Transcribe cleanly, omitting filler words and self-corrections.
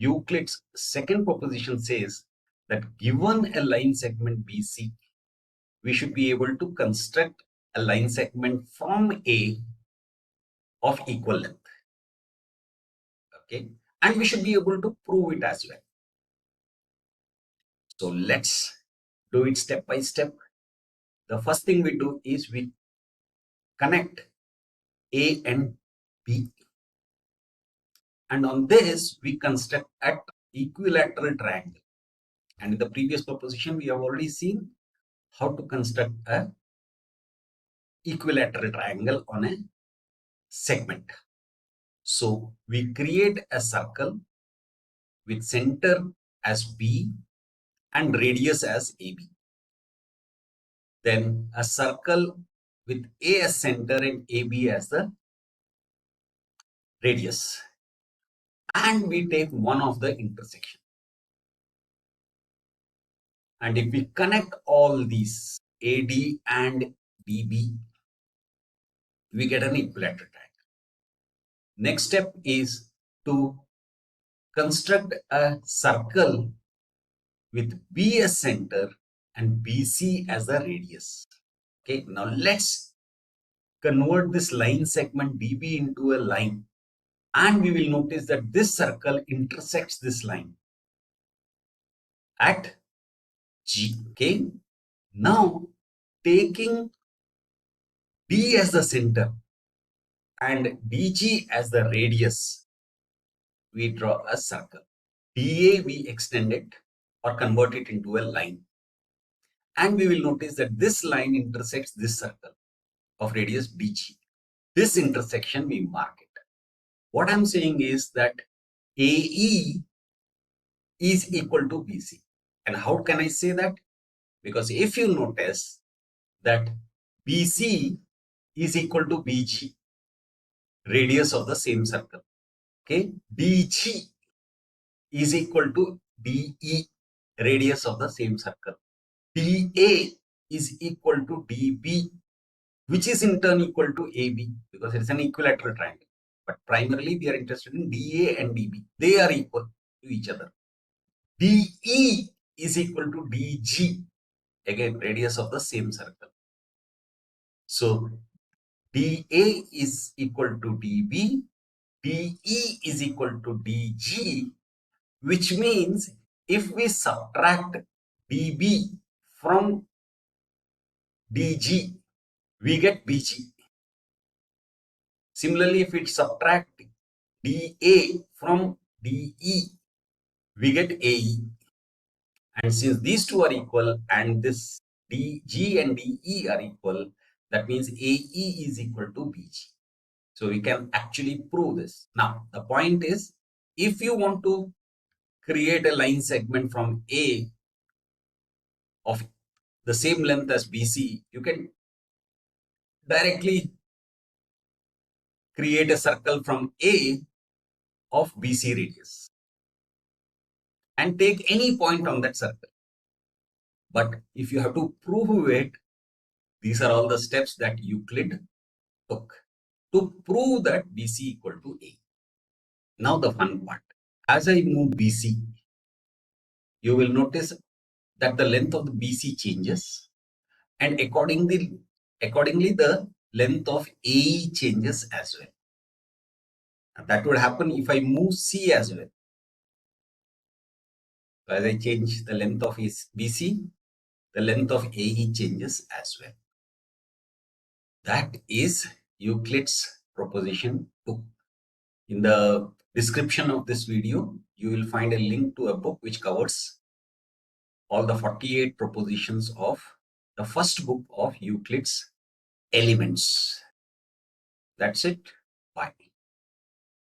Euclid's second proposition says that given a line segment BC, we should be able to construct a line segment from A of equal length. Okay, and we should be able to prove it as well. So let's do it step by step. The first thing we do is we connect A and B, and on this we construct an equilateral triangle. And in the previous proposition we have already seen how to construct a equilateral triangle on a segment. So we create a circle with center as B and radius as AB. Then a circle with A as center and AB as the radius. And we take one of the intersection. And if we connect all these AD and BB, we get an equilateral triangle. Next step is to construct a circle with B as center and BC as the radius. Okay, now let's convert this line segment BB into a line, and we will notice that this circle intersects this line at G. Okay, now taking D as the center and DG as the radius, we draw a circle. DA we extend it or convert it into a line, and we will notice that this line intersects this circle of radius BG. This intersection we mark it. What I'm saying is that AE is equal to BC. And how can I say that? Because if you notice that BC is equal to BG, radius of the same circle. Okay, DG is equal to DE, radius of the same circle. DA is equal to DB, which is in turn equal to AB, because it's an equilateral triangle. But primarily we are interested in DA and DB. They are equal to each other. DE is equal to DG, again radius of the same circle. So DA is equal to DB, DE is equal to DG, which means if we subtract DB from DG, we get BG. Similarly, if we subtract DA from DE, we get AE. And since these two are equal and this DG and DE are equal, that means AE is equal to BG. So we can actually prove this. Now, the point is, if you want to create a line segment from A of the same length as BC, you can directly create a circle from A of BC radius and take any point on that circle. But if you have to prove it, these are all the steps that Euclid took to prove that BC equal to A. Now the fun part. As I move BC, you will notice that the length of the BC changes, and accordingly the length of AE changes as well. And that would happen if I move C as well. So as I change the length of BC, the length of AE changes as well. That is Euclid's proposition 2. In the description of this video, you will find a link to a book which covers all the 48 propositions of the first book of Euclid's Elements. That's it. Bye.